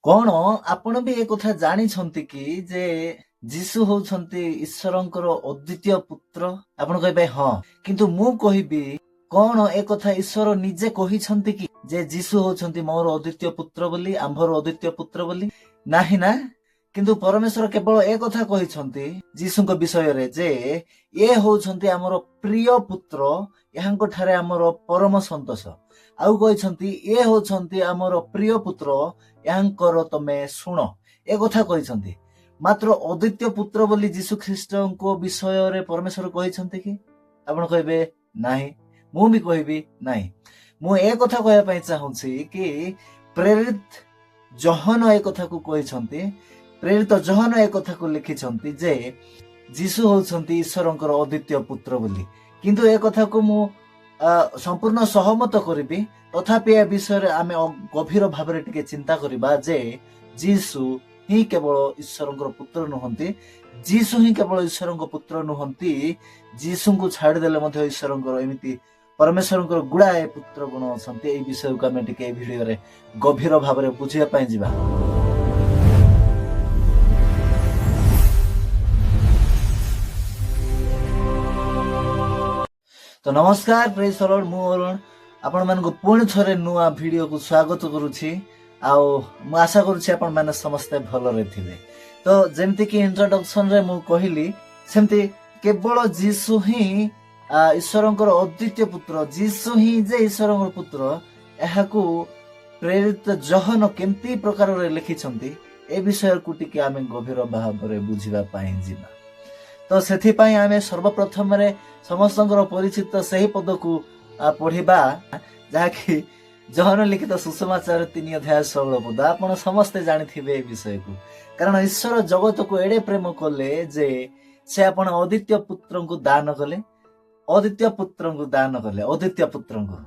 कौन आपण भी एक कथा जानी छंती कि जे जीशु होउछंती ईश्वरंकर अद्वितीय पुत्र आपण कहबे हां किंतु मु कहबी कौन एक कथा ईश्वर निजे कहि छंती कि जे जीशु होउछंती मोर अद्वितीय पुत्र बोली आंभर अद्वितीय पुत्र बोली नाही ना किंतु परमेश्वर केवल एक कथा कहि छंती जीशुଙ୍କ विषय जे ये होउछंती हमर प्रिय पुत्र यहांको ठारे हमर परम संतोष आउ कहछंती ये होउछंती हमर प्रिय पुत्र यांकर तमे शुण ए कथा कहछंती मात्र अद्वितीय पुत्र बोली जीशु ख्रीष्टको विषय रे परमेश्वर कहछंती कि आपण कहबे नाही मु भी कहबी नाही मु ए कथा कहया पई चाहूछी कि प्रेरित जहन ए कथा को कहछंती प्रेरित जहन ए कथा को लिखिछंती जे जीशु होउछंती ईश्वरंकर अद्वितीय पुत्र बोली किंतु ए कथा को मु संपूर्ण सहमत करिबी तथापि ए विषय आमे गभीर भाव टिके चिंता करिबा जे जीशु ही केवल ईश्वरंकर पुत्र नुहंती जीशु ही केवल ईश्वरंकर पुत्र नुहंती जीशु को छाड़ी देले मध्ये ईश्वरंकर एमिति परमेश्वरंकर गुड़ाए पुत्र गुण अछंती ए विषय को आमे टिके वीडियो रे गभीर भाव रे बुझिया पई जिबा। तो नमस्कार प्रेज द लॉर्ड मु अरुण आपण मान को पुणी थरे नुआ वीडियो को स्वागत करूछि आउ मु आशा करूछि आपण माने समस्त भलो रे थिबे। तो जेमति कि इंट्रोडक्शन रे मु कहिली सेमति केवल जीशु ही ईश्वरंकर अद्वितीय पुत्र जीशु ही जे ईश्वरंकर पुत्र एहाकू प्रेरित जहन केमती प्रकार रे लिखि छंती ए विषय को टिके आमे गभीर भाव रे बुझिबा पाई जिबा। तो सेथि पई आमे सर्वप्रथम रे समस्तंकर परिचित सही पद को पढ़िबा जहा कि जहन लिखित सुसमाचार 3 अध्याय 16 पद आपण समस्ते जानिथिबे ए विषय को कारण ईश्वर जगत को एडे प्रेम कले जे से आपण अद्वितीय पुत्र को दान कले अद्वितीय पुत्र को दान कले अद्वितीय पुत्र को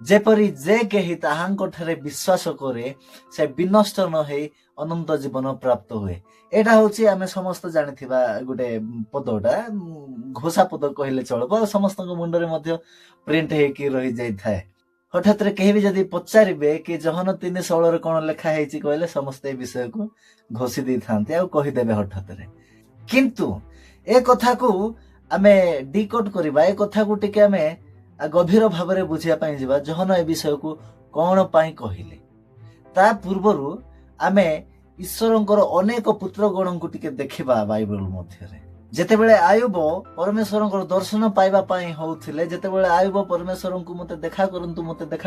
जेपरी जे केही ताहांको ठारे विश्वास करे से विनष्ट न हे अनंत जीवन प्राप्त हुए एटा होची आमे समस्त जानिथिबा गुटे पदटा घोषा पद कहले चलबो समस्त मुंड रे मध्ये प्रिंट हे कि रही जाय थाए हठात रे केही भी जदी पचारिबे कि जहन 3:16 रे कोन लेखा हेची कहले समस्त ए विषय को घोषि दै थांते आ कहि देबे हठात रे किंतु ए कथा को आमे डिकोड करबा ए कथा को टिके आमे गभीर भाव रे बुझिया पई जिबा जहन ए विषय को कोन पई कहिले ता पूर्वरु आमे ईश्वरंकर अनेक पुत्र गण को टिके देखिबा बाइबल मध्ये रे जेते बेले आयुब परमेश्वरंकर दर्शन पाइबा पई होउथिले जेते बेले आयुब परमेश्वरंकु मते देखा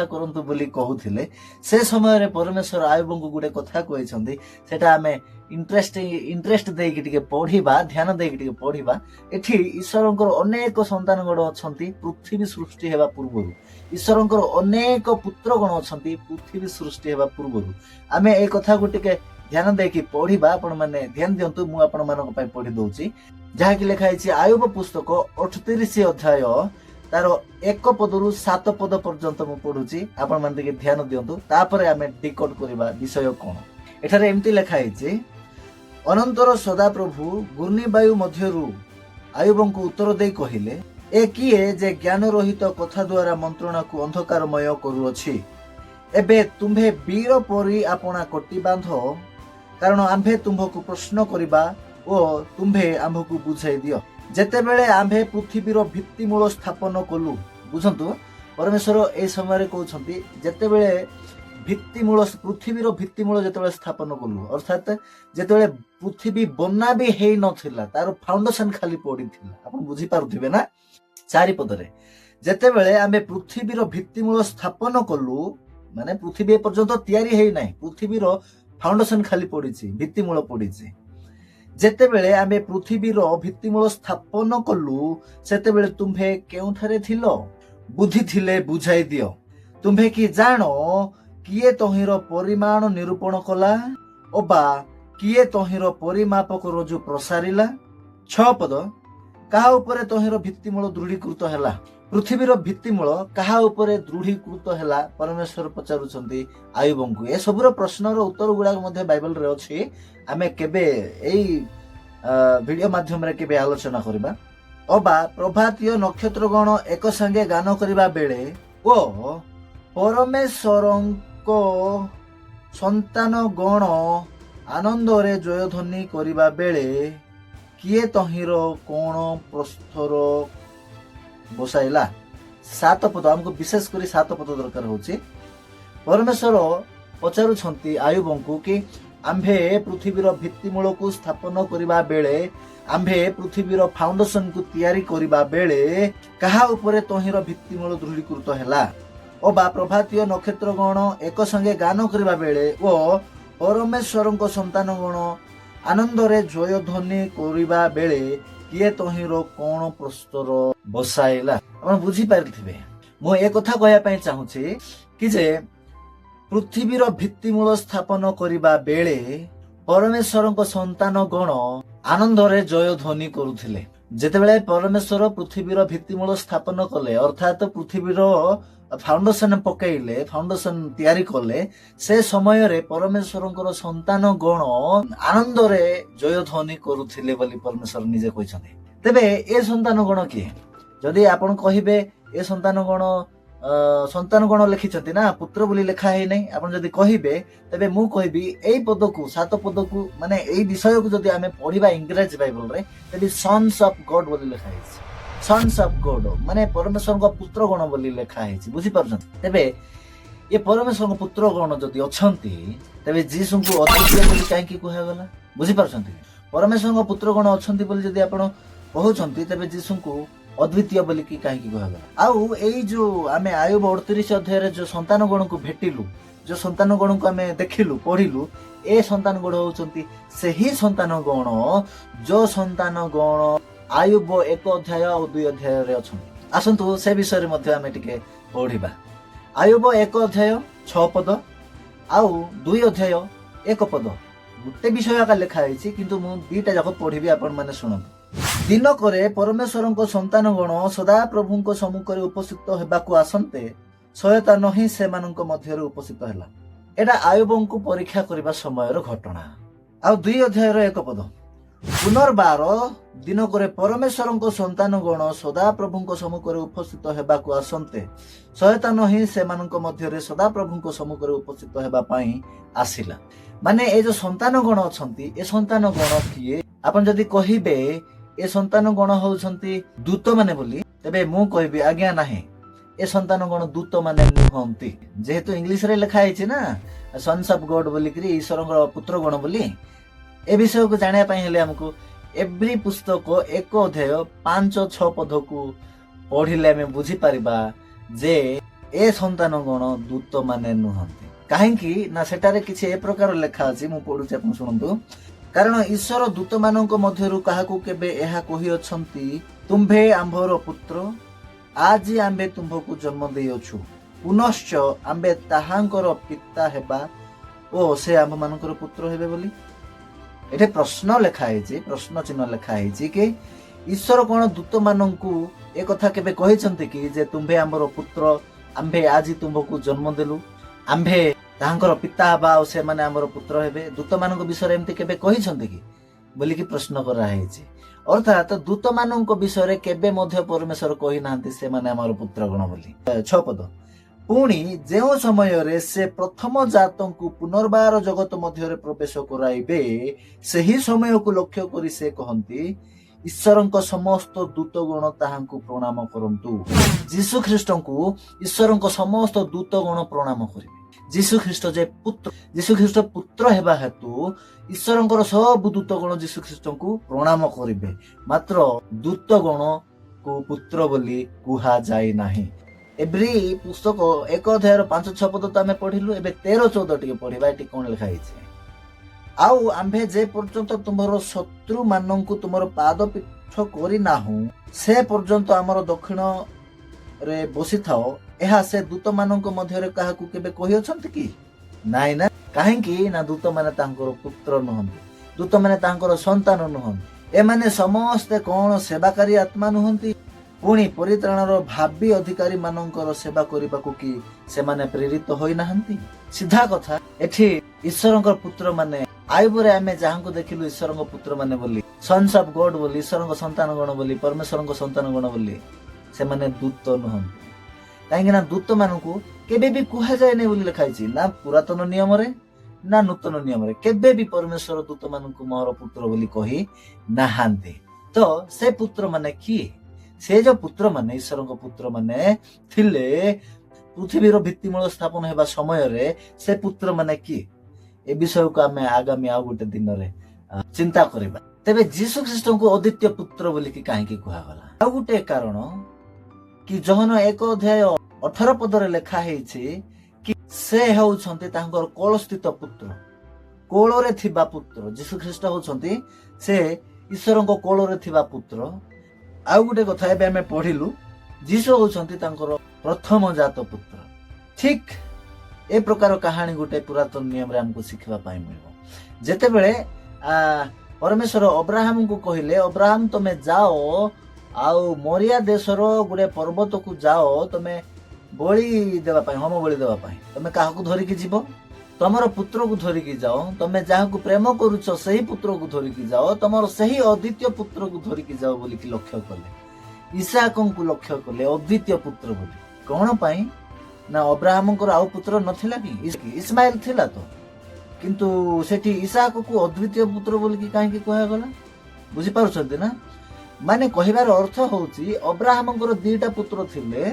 करंतु बोली कहउथिले से समय रे परमेश्वर आयुबंकु गुडे कथा कहै छथि सेटा आमे इंटरेस्ट देई कि टिके पढिबा ध्यान देई कि टिके पढिबा एठी ईश्वरंकर अनेक संतान गण अछंती पृथ्वी सृष्टि हेबा पूर्वरु ईश्वरंकर अनेक पुत्र गण अछंती पृथ्वी सृष्टि हेबा पूर्वरु आमे ए कथा को टिके ध्यान देकी पढ़िबा आपण माने ध्यान दियंतु मु आपण मानक पई पढ़ी दउची जहा कि लिखा हिची आयुब पुस्तक 38 अध्याय तार 1 पदरु 7 पद पर्यंत मु पढुची आपण माने के ध्यान दियंतु तापर आमे डिकोड करबा विषय कोन एठारे एम्ति लिखा हिची अनंतर सदा प्रभु गुर्नी वायु मध्यरु आयुबंकु उत्तर देई कहिले ए किए जे ज्ञान रहित कथा द्वारा मंत्रणा को अंधकारमय करूअछि एबे तुम्हे वीर परी आपणा कोटी बांधो कारण आम्भे तुम्भको प्रश्न करिबा ओ तुम्भे आम्भको बुझाई दियो जेते बेले आम्भे पृथ्वीर भित्तिमूल स्थापन कलु बुझंतु परमेश्वर ए समय रे कहउछंती जेते बेले भित्तिमूल पृथ्वीर भित्तिमूल जेते बेले स्थापन कलु अर्थात जेते बेले पृथ्वी बन्ना भी हेई नथिला तार फाउंडेशन खाली पडिथिला आपण बुझी पारुथिबे ना चारि पदरे जेते बेले आम्भे पृथ्वीर भित्तिमूल स्थापन कलु माने पृथ्वी पर्यंत तयारी हेई नाही पृथ्वीर फाउंडेशन खाली पड़ीची भित्तिमूल पड़ीची जेते बेले आमे पृथ्वीर भित्तिमूल स्थापन कलु सेते बेले तुम्भे केउठारे थिलो बुद्धि थिले बुझाई दियो तुम्भे की जानो किए तहिर परिमाण निरूपण कला ओबा किए तहिर परिमापक रजु प्रसारिला 6 पद कहा उपरे तहिर भित्तिमूल दृढ़ीकृत हैला पृथ्वीर भित्तिमूल कहा उपरे दृढ़ीकृत हैला परमेश्वर पचारुछंती आयुबंकु ए सबुर प्रश्नर उत्तर गुडा मध्ये बाइबल रे अछि आमे केबे एई वीडियो माध्यम रे केबे आलोचना करबा ओबा प्रभातीय नक्षत्र गण एक संगे गान करबा बेले ओ परमेश्वरंको ସନ୍ତାନ ଗଣ ଆନନ୍ଦରେ ଜୟଧ୍ୱନି କରିବା ବେଳେ କିଏ ତହିଁର କୋଣ ପ୍ରସ୍ତର ବସାଇଲା। 7 ପଦ ଆମକୁ ବିଶେଷ କରି 7 ପଦ ଦରକାର ହଉଛି। ପରମେଶ୍ୱର ପଚାରୁଛନ୍ତି ଆୟୁବଙ୍କୁ କି ଆମ୍ଭେ ପୃଥିବୀର ଭିତ୍ତିମୂଳକୁ ସ୍ଥାପନ କରିବା ବେଳେ, ଆମ୍ଭେ ପୃଥିବୀର ଫାଉଣ୍ଡେସନକୁ ତିଆରି କରିବା ବେଳେ କାହା ଉପରେ ତହିଁର ଭିତ୍ତିମୂଳ ଦୃଢ଼ୀକୃତ ହେଲା? ଅବା ପ୍ରଭାତୀୟ ନକ୍ଷତ୍ର ଗଣ ଏକ ସଙ୍ଗେ ଗାନ କରିବା ବେଳେ ଓ ପରମେଶ୍ୱରଙ୍କ ସନ୍ତାନ ଗଣ ଆନନ୍ଦରେ ଜୟଧ୍ୱନି କରିବା ବେଳେ କିଏ ତହିଁର କଣ ପ୍ରସ୍ତର ବସାଇଲା? ଆପଣ ବୁଝିପାରିଥିବେ ମୁଁ ଏ କଥା କହିବା ପାଇଁ ଚାହୁଁଛି କି ଯେ ପୃଥିବୀର ଭିତ୍ତିମୂଳ ସ୍ଥାପନ କରିବା ବେଳେ ପରମେଶ୍ୱରଙ୍କ ସନ୍ତାନ ଗଣ ଆନନ୍ଦରେ ଜୟଧ୍ୱନି କରୁଥିଲେ। ଯେତେବେଳେ ପରମେଶ୍ୱର ପୃଥିବୀର ଭିତ୍ତିମୂଳ ସ୍ଥାପନ କଲେ, ଅର୍ଥାତ୍ ପୃଥିବୀର ଫାଉଣ୍ଡେସନ ପକେଇଲେ, ଫାଉଣ୍ଡେସନ ତିଆରି କଲେ, ସେ ସମୟରେ ପରମେଶ୍ୱରଙ୍କର ସନ୍ତାନ ଗଣ ଆନନ୍ଦରେ ଜୟଧ୍ୱନି କରୁଥିଲେ ବୋଲି ପରମେଶ୍ୱର ନିଜେ କହିଛନ୍ତି। ତେବେ ଏ ସନ୍ତାନ ଗଣ କିଏ? ଯଦି ଆପଣ କହିବେ ଏ ସନ୍ତାନ ଗଣ ଲେଖିଛନ୍ତି ନା, ପୁତ୍ର ବୋଲି ଲେଖା ହେଇନାହିଁ, ଆପଣ ଯଦି କହିବେ ତେବେ ମୁଁ କହିବି ଏଇ ପଦକୁ, 7 ପଦକୁ, ମାନେ ଏଇ ବିଷୟକୁ ଯଦି ଆମେ ପଢିବା ଇଂରାଜୀ ବାଇବଲରେ, ତେବେ ସନ୍ସ ଅଫ ଗଡ ବୋଲି ଲେଖା ହେଇଛି। ସନ୍ସ ଅଫ ଗଡ ମାନେ ପରମେଶ୍ୱରଙ୍କ ପୁତ୍ର ଗଣ ବୋଲି ଲେଖା ହେଇଛି। ବୁଝିପାରୁଛନ୍ତି? ତେବେ ଏ ପରମେଶ୍ୱରଙ୍କ ପୁତ୍ର ଗଣ ଯଦି ଅଛନ୍ତି, ତେବେ ଯୀଶୁଙ୍କୁ ଅଦ୍ୱିତୀୟ ବୋଲି କାହିଁକି କୁହାଗଲା? ବୁଝିପାରୁଛନ୍ତି? ପରମେଶ୍ୱରଙ୍କ ପୁତ୍ର ଗଣ ଅଛନ୍ତି ବୋଲି ଯଦି ଆପଣ କହୁଛନ୍ତି, ତେବେ ଯୀଶୁଙ୍କୁ ଅଦ୍ୱିତୀୟ ବୋଲିକି କାହିଁକି କୁହାଗଲା? ଆଉ ଏଇ ଯୋଉ ଆମେ ଆୟୁବ 38 ଅଧ୍ୟାୟରେ ଯୋଉ ସନ୍ତାନ ଗଣକୁ ଭେଟିଲୁ, ଯୋଉ ସନ୍ତାନ ଗଣକୁ ଆମେ ଦେଖିଲୁ, ପଢିଲୁ, ଏ ସନ୍ତାନ ଗଣ ହଉଛନ୍ତି ସେହି ସନ୍ତାନ ଗଣ ଯୋଉ ସନ୍ତାନ ଗଣ ଆୟୁବ 1 ଅଧ୍ୟାୟ ଆଉ 2 ଅଧ୍ୟାୟରେ ଅଛନ୍ତି। ଆସନ୍ତୁ ସେ ବିଷୟରେ ମଧ୍ୟ ଆମେ ଟିକେ ପଢିବା। ଆୟୁବ 1 ଅଧ୍ୟାୟ 6 ପଦ ଆଉ 2 ଅଧ୍ୟାୟ 1 ପଦ ଗୋଟେ ବିଷୟ ଆକା ଲେଖା ହେଇଛି, କିନ୍ତୁ ମୁଁ 2ଟା ଯାକ ପଢିବି, ଆପଣ ମାନେ ଶୁଣନ୍ତୁ। ଦିନକରେ ପରମେଶ୍ୱରଙ୍କ ସନ୍ତାନ ଗଣ ସଦାପ୍ରଭୁଙ୍କ ସମ୍ମୁଖରେ ଉପସ୍ଥିତ ହେବାକୁ ଆସନ୍ତେ ଶୟତାନ ହିଁ ସେମାନଙ୍କ ମଧ୍ୟରେ ଉପସ୍ଥିତ ହେଲା। ଏଟା ଆୟୁବଙ୍କୁ ପରୀକ୍ଷା କରିବା ସମୟର ଘଟଣା। ଆଉ 2 ଅଧ୍ୟାୟର 1 ପଦ, ପୁନର୍ବାର ଦିନକରେ ପରମେଶ୍ୱରଙ୍କ ସନ୍ତାନ ଗଣ ସଦାପ୍ରଭୁଙ୍କ ସମ୍ମୁଖରେ ଉପସ୍ଥିତ ହେବାକୁ ଆସନ୍ତେ ଶୟତାନ ହିଁ ସେମାନଙ୍କ ମଧ୍ୟରେ ସଦାପ୍ରଭୁଙ୍କ ସମ୍ମୁଖରେ ଉପସ୍ଥିତ ହେବା ପାଇଁ ଆସିଲା। ମାନେ ଏ ଯୋଉ ସନ୍ତାନ ଗଣ ଅଛନ୍ତି, ଏ ସନ୍ତାନ ଗଣ କିଏ? ଆପଣ ଯଦି କହିବେ ଏ ସନ୍ତାନ ଗଣ ହଉଛନ୍ତି ଦୂତ ମାନେ ବୋଲି, ତେବେ ମୁଁ କହିବି ଆଜ୍ଞା ନାହିଁ, ଏ ସନ୍ତାନ ଗଣ ଦୂତ ମାନେ ନୁହନ୍ତି। ଯେହେତୁ ଇଂଲିଶରେ ଲେଖା ହେଇଛି ନା ସନ୍ସ ଅଫ ଗଡ ବୋଲିକିରି, ଈଶ୍ୱରଙ୍କର ପୁତ୍ର ଗଣ ବୋଲି, ଏ ବିଷୟକୁ ଜାଣିବା ପାଇଁ ହେଲେ ଆମକୁ ଏଭ୍ରି ପୁସ୍ତକ 1 ଅଧ୍ୟାୟ 5-6 ପଦକୁ ପଢିଲେ ଆମେ ବୁଝିପାରିବା ଯେ ଏ ସନ୍ତାନ ଗଣ ଦୂତ ମାନେ ନୁହନ୍ତି। କାହିଁକି ନା ସେଠାରେ କିଛି ଏ ପ୍ରକାର ଲେଖା ଅଛି, ମୁଁ ପଢୁଛି, ଆପଣ ଶୁଣନ୍ତୁ। କାରଣ ଈଶ୍ୱର ଦୂତ ମାନଙ୍କ ମଧ୍ୟରୁ କାହାକୁ କେବେ ଏହା କହିଅଛନ୍ତି, ତୁମ୍ଭେ ଆମ୍ଭର ପୁତ୍ର, ଆଜି ଆମ୍ଭେ ତୁମ୍ଭକୁ ଜନ୍ମ ଦେଇଅଛୁ, ପୁନଶ୍ଚ ଆମ୍ଭେ ତାହାଙ୍କର ପିତା ହେବା ଓ ସେ ଆମ୍ଭ ମାନଙ୍କର ପୁତ୍ର ହେବେ ବୋଲି? ଏଠି ପ୍ରଶ୍ନ ଲେଖା ହେଇଛି, ପ୍ରଶ୍ନ ଚିହ୍ନ ଲେଖା ହେଇଛି କି ଈଶ୍ୱର କଣ ଦୂତ ମାନଙ୍କୁ ଏ କଥା କେବେ କହିଛନ୍ତି କି ଯେ ତୁମ୍ଭେ ଆମର ପୁତ୍ର, ଆମ୍ଭେ ଆଜି ତୁମ୍ଭକୁ ଜନ୍ମ ଦେଲୁ, ଆମ୍ଭେ ତାହାଙ୍କର ପିତା ହେବା ଆଉ ସେମାନେ ଆମର ପୁତ୍ର ହେବେ? ଦୂତ ମାନଙ୍କ ବିଷୟରେ ଏମିତି କେବେ କହିଛନ୍ତି କି ବୋଲିକି ପ୍ରଶ୍ନ କରାହେଇଛି। ଅର୍ଥାତ୍ ଦୂତ ମାନଙ୍କ ବିଷୟରେ କେବେ ମଧ୍ୟ ପରମେଶ୍ୱର କହିନାହାନ୍ତି ସେମାନେ ଆମର ପୁତ୍ର ଗଣ ବୋଲି। 6 ପଦ, ପୁଣି ଯେଉଁ ସମୟରେ ସେ ପ୍ରଥମ ଜାତଙ୍କୁ ପୁନର୍ବାର ଜଗତ ମଧ୍ୟରେ ପ୍ରବେଶ କରାଇବେ, ସେହି ସମୟକୁ ଲକ୍ଷ୍ୟ କରି ସେ କହନ୍ତି, ଈଶ୍ୱରଙ୍କ ସମସ୍ତ ଦୂତଗଣ ତାହାଙ୍କୁ ପ୍ରଣାମ କରନ୍ତୁ। ଯୀଶୁ ଖ୍ରୀଷ୍ଟଙ୍କୁ ଈଶ୍ୱରଙ୍କ ସମସ୍ତ ଦୂତଗଣ ପ୍ରଣାମ କରିବେ। ଯୀଶୁ ଖ୍ରୀଷ୍ଟ ଯେ ପୁତ୍ର, ଯୀଶୁ ଖ୍ରୀଷ୍ଟ ପୁତ୍ର ହେବା ହେତୁ ଈଶ୍ୱରଙ୍କର ସବୁ ଦୂତଗଣ ଯୀଶୁ ଖ୍ରୀଷ୍ଟଙ୍କୁ ପ୍ରଣାମ କରିବେ, ମାତ୍ର ଦୂତଗଣକୁ ପୁତ୍ର ବୋଲି କୁହାଯାଇ ନାହିଁ। ଏଭ୍ରି ପୁସ୍ତକ 1 ଅଧ୍ୟାୟର 5-6 ପଦ ତ ଆମେ ପଢିଲୁ, ଏବେ 13-14 ଟିକେ ପଢିବା। ଏଠି କଣ ଲେଖା ହେଇଛି? ଆଉ ଆମ୍ଭେ ଯେ ପର୍ଯ୍ୟନ୍ତ ତୁମର ଶତ୍ରୁ ମାନଙ୍କୁ ତୁମର ପାଦ ପୀଠ କରିନାହୁଁ, ସେ ପର୍ଯ୍ୟନ୍ତ ଆମର ଦକ୍ଷିଣରେ ବସିଥାଅ, ଏହା ସେ ଦୂତ ମାନଙ୍କ ମଧ୍ୟରେ କାହାକୁ କେବେ କହିଅଛନ୍ତି କି? ନାଇଁ ନା। କାହିଁକି ନା ଦୂତ ମାନେ ତାଙ୍କର ପୁତ୍ର ନୁହନ୍ତି, ଦୂତ ମାନେ ତାଙ୍କର ସନ୍ତାନ ନୁହନ୍ତି। ଏମାନେ ସମସ୍ତେ କଣ ସେବାକାରୀ ଆତ୍ମା ନୁହନ୍ତି? ପୁଣି ପରିତ୍ରାଣର ଭାବି ଅଧିକାରୀ ମାନଙ୍କର ସେବା କରିବାକୁ କି ସେମାନେ ପ୍ରେରିତ ହୋଇନାହାନ୍ତି? ସିଧା କଥା, ଏଠି ଈଶ୍ୱରଙ୍କର ପୁତ୍ର ମାନେ, ଆୟୁବରେ ଆମେ ଯାହାଙ୍କୁ ଦେଖିଲୁ ଈଶ୍ୱରଙ୍କ ପୁତ୍ର ମାନେ ବୋଲି, ସନ୍ସ ଅଫ ଗଡ ବୋଲି, ଈଶ୍ୱରଙ୍କ ସନ୍ତାନ ଗଣ ବୋଲି, ପରମେଶ୍ୱରଙ୍କ ସନ୍ତାନ ଗଣ ବୋଲି, ସେମାନେ ଦୂତ ନୁହନ୍ତି। କାହିଁକି ନା ଦୂତ ମାନଙ୍କୁ କେବେ ବି କୁହାଯାଏ ନାହିଁ ବୋଲି ଲେଖା ହେଇଛି ନା ପୁରାତନ ନିୟମରେ, ना नूतन नियम रे केबे भी परमेश्वर दूत मानक मोर पुत्र बोली कही नाहांती। तो से पुत्र माने किए? से जो पुत्र माने ईश्वर पुत्र माने थिले पृथ्वीर भित्तिमूल स्थापन हेबा समय रे से पुत्र माने किए? ए विषय को आमे आगामी आउ गोटे दिन रे चिंता करिबा। तेबे जीसु ख्रीष्ट को अद्वितीय पुत्र बोली कि काहे कि कुहा गला? आउ गोटे कारण कि जहन 1 अध्याय 18 पदरे लेखा हेछि कि से होउछन्ति तांकर कोलस्थित पुत्र, कोଳରେ थिबा पुत्र। जीसु ख्रीष्ट होउछन्ति से ईश्वरଙ୍କ कोଳରେ थिबा पुत्र। आउ गोटे कथा एबे हमें पढिलु, जीसु होउछन्ति तांकर प्रथम जात पुत्र। ठीक ए प्रकार कहानी गोटे पुरातन नियम रे हमको सिखबा पाई मिलबो। जेते बेले परमेश्वर अब्राहम को कहिले, अब्राहम तमे जाओ आउ मोरिया देशर गोटे पर्वत को जाओ, तमे बलि देवा पाई, होम बलि देवा पाई। तमे काहाकू धरिकी जीवो? तमर पुत्र को धरिकी जाओ। तमे जाहाकू प्रेम करूछ सही पुत्र को धरिकी जाओ, तमर सही अद्वितीय पुत्र को धरिकी जाओ बोली कि लक्ष्य कले। इसहाकं को लक्ष्य कले अद्वितीय पुत्र बोली। कौन पाई ना अब्राहम को आउ पुत्र नथिला कि इस्माइल थिला तो, किंतु सेठी इसहाक को अद्वितीय पुत्र बोली कि काहे कि कहया गला? बुझी पारुछन्ति ना? माने कहिबार अर्थ होउची अब्राहम को दुईटा पुत्र थिले,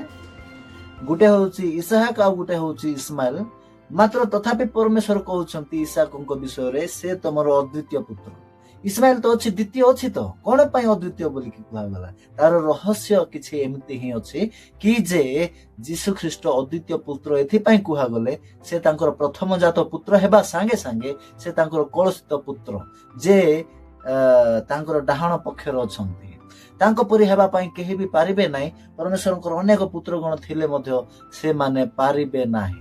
गुटे होउची इसहाक आ गुटे होउची इस्माइल। मात्र तथापि परमेश्वर कहउछन्ति इसहाकଙ୍କ विषय से तमरो अद्वितीय पुत्र। इस्माइल तो अछि, द्वितीय अछि, तो कोन पई अद्वितीय बोली कि कहया गला? तार रहस्य किछि एमिति ही अछि कि जे जीसु ख्रीष्ट अद्वितीय पुत्र एथि पई कहया गले से तांकर प्रथम जात पुत्र हेबा संगे संगे से तांकर कलसित पुत्र जे तांकर डाहण पक्षर अछन्ति। तांको परि हेबा पई केहि भी पारिबे नाही। परमेश्वरଙ୍କର अनेक पुत्र गण थिले मध्य से माने पारिबे नाही।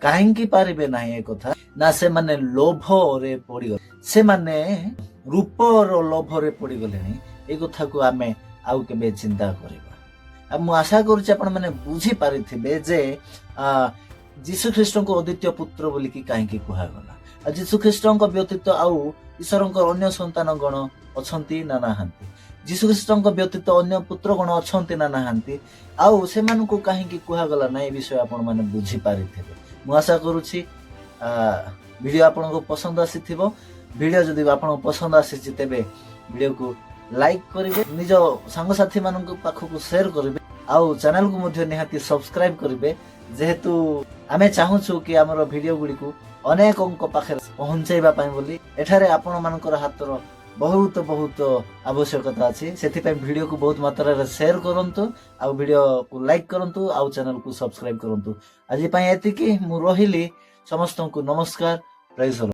काहेकि पारिबे नाही ए कथा ना से माने लोभ रे पड़ी गले, से माने रूपर लोभ रे पड़ी गले नाही। ए कथा को आमे आउ केबे चिंता करिबा। अब मु आशा करूछि आपण माने बुझी पारिथिबे जे जीसु ख्रीष्टଙ୍କ अद्वितीय पुत्र बोली कि काहेकि कहया गला। जीसु ख्रीष्टଙ୍କ व्यतीत आउ ईश्वरଙ୍କ अन्य संतान गण अछंती ना नाहांती? जीसु ख्रीष्टଙ୍କ व्यतीत अन्य पुत्र गण अछंती ना नाहांती? आउ सेमानकु काहेकि कहया गला नै विषय आपण माने बुझी पारिथिबे। मु आशा करूछि वीडियो आपनको पसंद आसीथिबो। वीडियो जदि आपनको पसंद आसीछि तेबे वीडियो को लाइक करिवे, निज संग साथी माननको पाखकु शेयर करिवे, आउ चैनल को मध्ये निहाती सब्सक्राइब करिवे। जेहेतु आमे चाहूछु कि हमर वीडियो गुडी को अनेकଙ୍କ पाखरे पहुंचैबा पाई बोली एठारे आपण मानकर हातर बहुत बहुत आवश्यकता अछि। सेथि पई वीडियो को बहुत मात्रा रे शेयर करंतु, आ वीडियो को लाइक करंतु, आ चैनल को सब्सक्राइब करंतु। आज पई एति कि मु रहिली। समस्त को नमस्कार। प्रेज